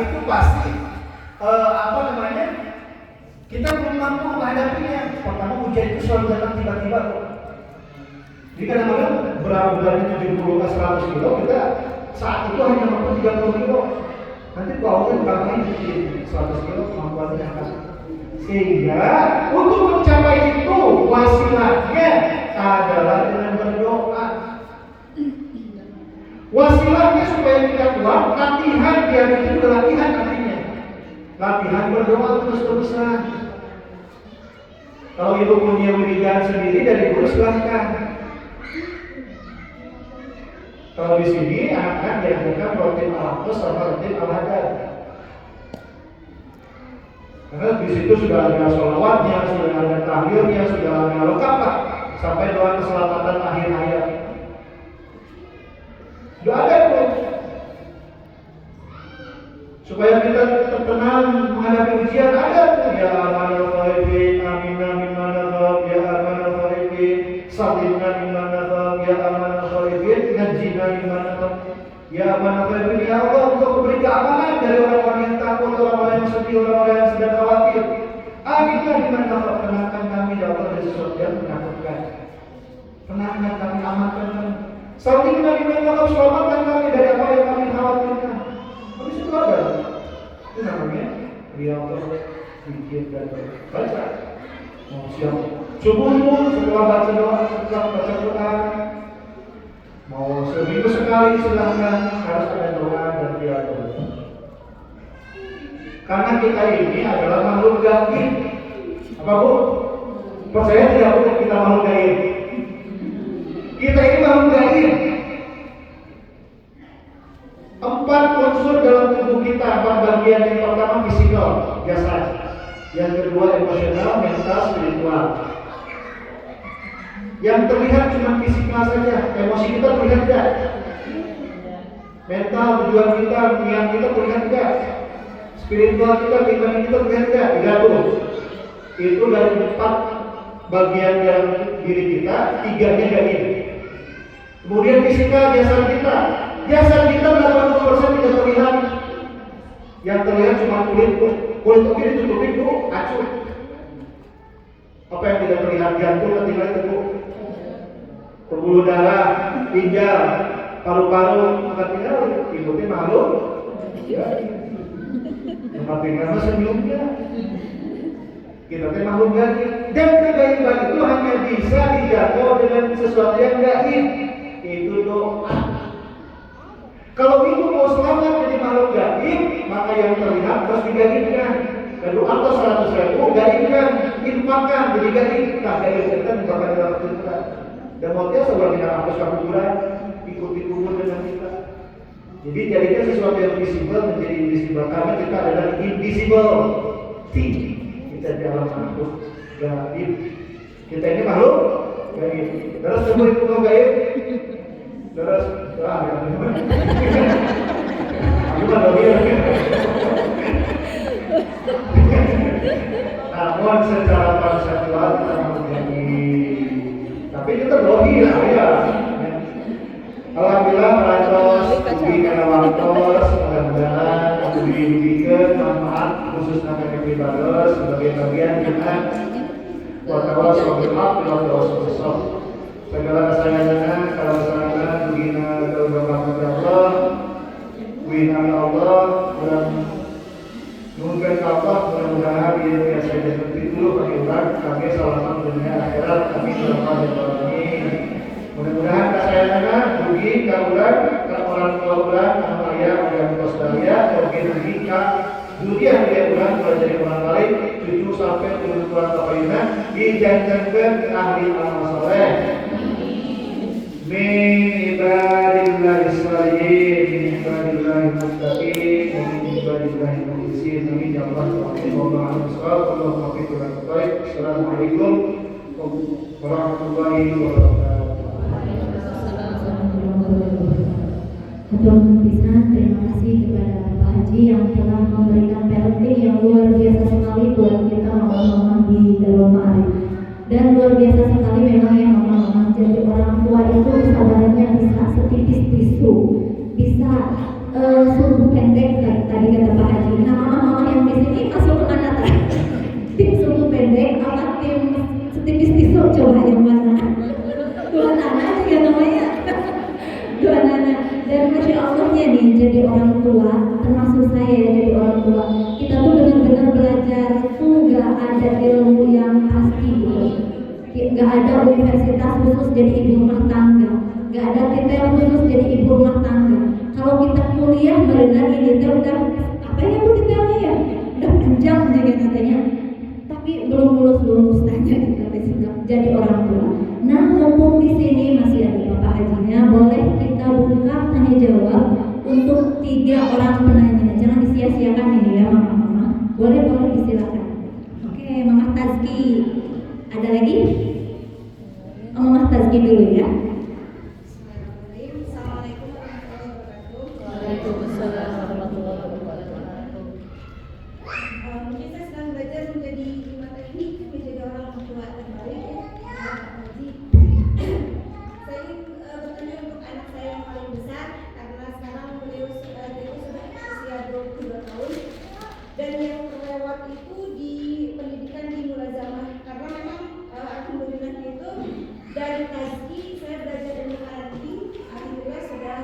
itu pasti kita belum mampu menghadapinya. Pertama ujian itu selalu datang tiba-tiba kok. Jadi kadang-kadang berat badannya 70 ke 100 kilo, kita saat itu hanya mampu 30 kilo. Nanti kalau kita tambahin 100 kilo kemampuannya akan. Sehingga untuk mencapai itu wasilahnya adalah dengan berdoa. Wasilahnya supaya kita kuat, latihan biar itu juga latihan artinya. Latihan berdoa terus-terusan. Kalau ibu punya wiridan sendiri dari guru silahkan. Kalau di sini anak-anak diajarkan rutin al-Aqdas sama rutin al-Hadad. Karena di situ sudah ada sholawatnya, sudah ada tahlilnya, sudah ada lengkap Pak. Sampai doa keselamatan akhir hayat. Sudah ada tuh. Supaya kita tenang menghadapi ujian ada tuh. Ya amanal ghaibin, aminna mimma naghab, ya amanal ghaibin, salimna mimma naghab, ya amanal ghaibin, najjina mimma naghab. Ya amanal ghaibin, ya Allah, untuk memberi keamanan dari orang-orang yang takut, orang-orang yang sedih, orang-orang yang sedang khawatir. Aminna mimma naghab, tenangkan kami ya Allah dari sesuatu yang menakutkan. Tenangkan kami, amankan kami. Salimna mimma naghab, selamatkan kami dari apa yang kami khawatirkan. Habis itu ada. Itu namanya riyadhah zikir dan baca. Mau siang subuh setelah baca doa, setelah baca Quran. Mau seminggu sekali silahkan, harus ada doa dan riyadhah. Karena kita ini adalah makhluk gaib. Apa Bu? Percaya tidak Bu kita makhluk gaib? Kita ini makhluk gaib. 4 unsur dalam tubuh kita, 4 bagian. Yang pertama fisikal, jasad. Yang kedua emosional, mental, spiritual. Yang terlihat cuma fisikal saja, emosi kita terlihat tidak? Mental, tujuan kita, niat kita terlihat tidak? Spiritual kita, keimanan kita terlihat tidak? Tidak tuh. Itu dari 4 bagian dalam diri kita, 3-nya gaib. Kemudian fisikal, jasad kita. Jasad kita 80% tidak terlihat. Yang terlihat cuma kulit oke ditutupin Bu, acuh. Apa yang tidak terlihat? Jantung ketinggalan itu. Pembuluh darah, ginjal, paru-paru ketinggalan. Ikutin makhluk. Ya. Mematikan senyumnya. Kita teh makhluk gaib. Dan kegaiban itu hanya bisa dijangkau dengan sesuatu yang gaib. Itu doa. Kalau itu mau selamat jadi makhluk gaib, maka yang terlihat harus digaibkan. Dan doa 100.000 gaibkan, infakkan jadi gaib. Nah gaib kita infakkan dalam kita. Dan mau dia seorang yang hapus kuburan, ikuti kubur dengan kita. Jadi jadikan sesuatu yang visible menjadi invisible. Karena kita adalah invisible thing. Kita dalam makhluk gaib. Kita ini makhluk gaib. Terus semua itu mau gaib. Terus, aku kan dohir. Namun secara konseptual kita menjadi, tapi kita dohir ya. Alhamdulillah merantos, uji karena wantos, mudah-mudahan diberikan manfaat khusus akan ibadah sebagai bagian dengan wartawan soal hak segala kesayangan, kalau kesayangan bina kepada Allah, bina Allah, dan mungkin Allah mudah-mudahan dia saya seperti dulu bagi orang kami selamat dunia akhirat kami selamat ini. Mudah-mudahan kesayangan bagi kaulan, orang tua ulang, anak ayah, dan kosdalia, mungkin jika dunia dia ulang jadi orang lain, cucu sampai kehidupan kepayunan dijanjikan ahli amal soleh. Min ibadillahi salihin, min ibadillahi muttaqin, min ibadillahi mukhlisin. Amin ya Allah. Assalamualaikum warahmatullahi wabarakatuh. Hatur pisan, terima kasih kepada Pak Haji yang telah memberikan parenting yang luar biasa sekali buat kita mama-mama di Darul Ma'arif. Dan luar biasa sekali memang ya mama-mama, jadi orang tua itu sabarnya bisa setipis tisu, bisa suruh pendek tadi kata Pak Haji. termasuk saya ya jadi orang tua, kita tuh benar-benar belajar tuh gak ada ilmu yang pasti gitu. Gak ada universitas khusus jadi ibu rumah tangga, gak ada titel khusus jadi ibu rumah tangga. Kalau kita kuliah berenang ini tuh udah apa ya bu titelnya ya, udah panjang juga katanya, tapi belum lulus tanya kita jadi orang tua. Nah mumpung di sini masih ada bapak hajinya, boleh kita buka tanya jawab untuk 3 orang penanya. Jangan disia-siakan ini ya mama-mama. Boleh disilakan. Oke, Mama Tazki. Ada lagi? Mama Tazki dulu ya. Assalamualaikum warahmatullahi wabarakatuh. Waalaikumsalam warahmatullahi wabarakatuh. Mungkin saya sedang belajar menjadi lima teknik menjadi orang tua terbaik ya. Haji. Saya ingin bertanya untuk anak saya yang paling besar karena sekarang beliau sudah usia 22 tahun dan yang terlewat itu di pendidikan di mulazamah karena memang alhamdulillahnya itu dari Tazki saya belajar ilmu karantin, alhamdulillah sudah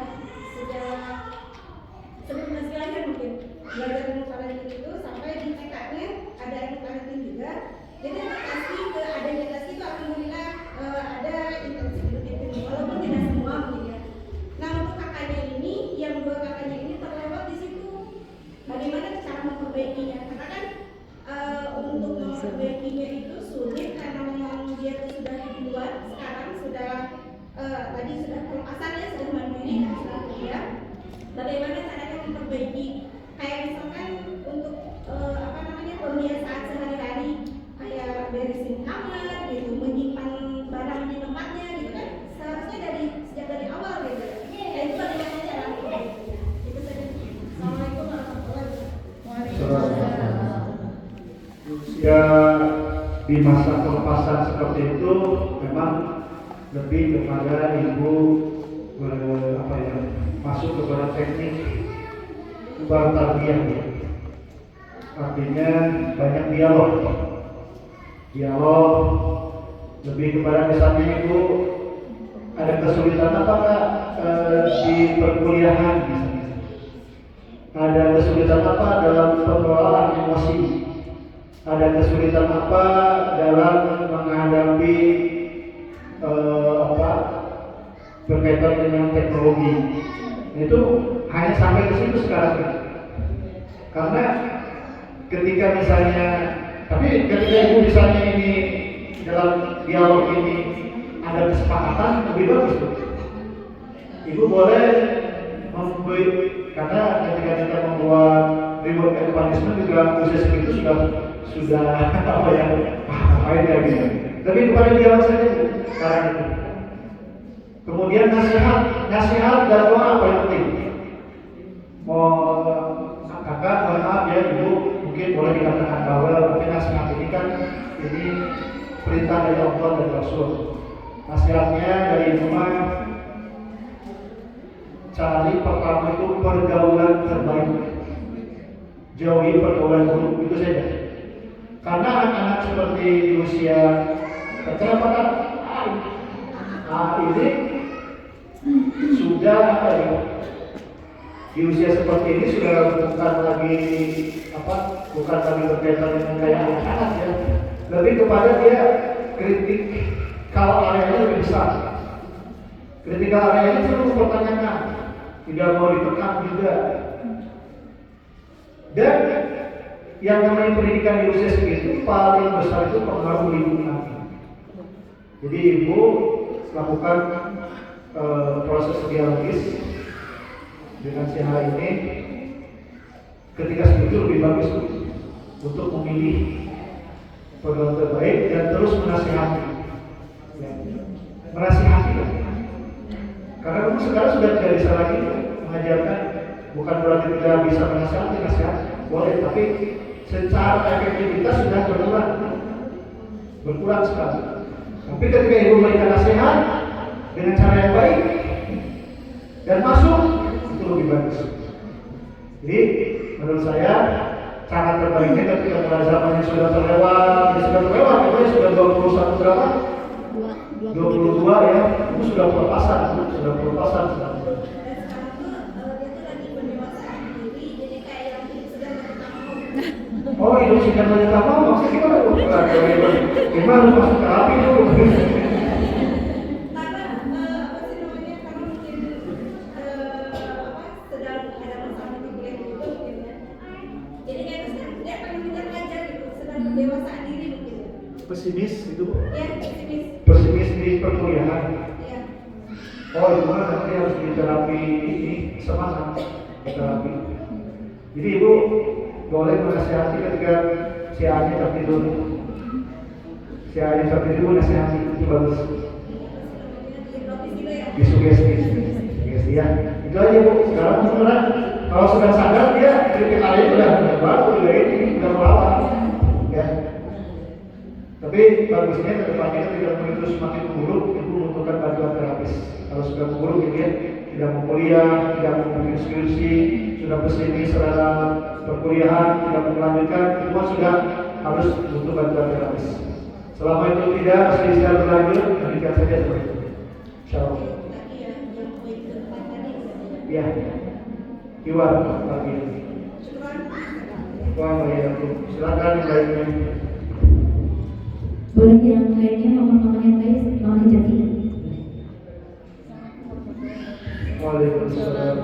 sebelum masih lahir mungkin belajar ilmu karantin itu sampai di TK-nya ada ilmu karantin juga. Jadi Tazki ke adanya Tazki itu alhamdulillah ada intensif itu walaupun tidak semua mungkin ya. Nah untuk kakaknya ini, yang 2 kakaknya ini terlewat di situ. Bagaimana cara memperbaikinya? Karena kan untuk memperbaikinya itu sulit karena memang dia itu sudah di luar sekarang sudah tadi sudah pelepasan ya, sudah mandiri dan sudah kuliah. Bagaimana caranya memperbaiki? Kayak misalkan untuk pembiasaan sehari-hari kayak beresin kamar gitu, menyimpan barang di tempatnya gitu kan seharusnya sejak dari awal gitu. Dan itu bagaimana cara memperbaikinya? Itu saja. Assalamualaikum warahmatullahi wabarakatuh. Ya di masa pelepasan seperti itu memang lebih kepada ibu masuk kepada teknik ubah tarbiyah ya. Artinya banyak dialog lebih kepada misalnya ibu ada kesulitan apa di perkuliahan misalnya, ada kesulitan apa dalam pengelolaan emosi, ada kesulitan apa dalam menghadapi berkaitan dengan teknologi. Itu hanya sampai ke situ sekarang. Karena ketika misalnya, tapi ketika ibu misalnya ini dalam dialog ini ada kesepakatan lebih bagus tuh. Ibu boleh karena ketika kita membuat reward and punishment juga usia segitu sudah ngapain ya gitu. Tapi kepada dialog saja sekarang itu. Kemudian nasihat dan doa apa yang penting? Mau kakak, maaf ya ibu, mungkin boleh dikatakan bahwa mungkin nasihat ini kan ini perintah dari Allah dan Rasul. Nasihatnya dari rumah, cari pertama itu pergaulan terbaik, jauhi pergaulan buruk, itu saja. Karena anak-anak seperti di usia kecerdasan ini sudah di usia seperti ini sudah bukan lagi berkaitan dengan kayak anak-anak ya, lebih kepada dia kritik kalau areanya lebih besar. Kritikal areanya selalu mempertanyakan, tidak mau ditekan juga. Dan yang namanya pendidikan di usia segitu paling besar itu pengaruh lingkungan. Jadi ibu lakukan proses dialogis dengan si hal ini. Ketika setuju lebih bagus untuk memilih program terbaik dan terus menasihati. Menasihati ya. Karena sekarang sudah tidak bisa lagi mengajarkan, bukan berarti tidak bisa menasihati, nasihat boleh, tapi secara efektivitas sudah berkurang sekali. Tapi ketika ibu memberikan nasihat dengan cara yang baik dan masuk, itu lebih bagus. Jadi menurut saya cara terbaiknya ketika zamannya sudah terlewat, itu sudah 21 berapa? 22 ya, itu sudah pelepasan. Dan sekarang tuh dia tuh lagi pendewasaan diri, jadi kayak Oh, itu sih kan banyak apa? Maksudnya gimana harus masuk terapi dulu? Karena apa sih namanya, karena mungkin sedang ada masalah di kuliah gitu mungkin ya. Jadi kayak sekarang dia pengen mengejar gitu, sedang pendewasaan diri mungkin ya. Pesimis itu, Ya, pesimis. pesimis di perkuliahan. Ya. Oh, itu mah nanti harus di terapi ini semangat terapi. Jadi ibu boleh menasihati ketika si Ani tertidur. Si Ani tertidur nasihati itu bagus. Disugesti, sugesti ya. Itu aja bu. Sekarang sebenarnya kalau sudah sadar dia kritik lain udah baru udah ini udah melawan. Ya. Tapi bagusnya ke depannya tidak begitu semakin buruk, itu membutuhkan bantuan terapis. Kalau sudah buruk ya, tidak mau kuliah, tidak mau bikin skripsi, sudah pesimis terhadap perkuliahan, tidak mau melanjutkan, itu sudah harus butuh bantuan terapis. Selama itu tidak, secara berlanjut, lanjutkan saja seperti itu. Insyaallah. Tadi ya, yang poin keempat tadi. Ya, Iwan pagi. Syukran. Waalaikumsalam. Silakan yang lainnya. Boleh yang lainnya mama-mama yang lain, mama Jaki. Waalaikumsalam.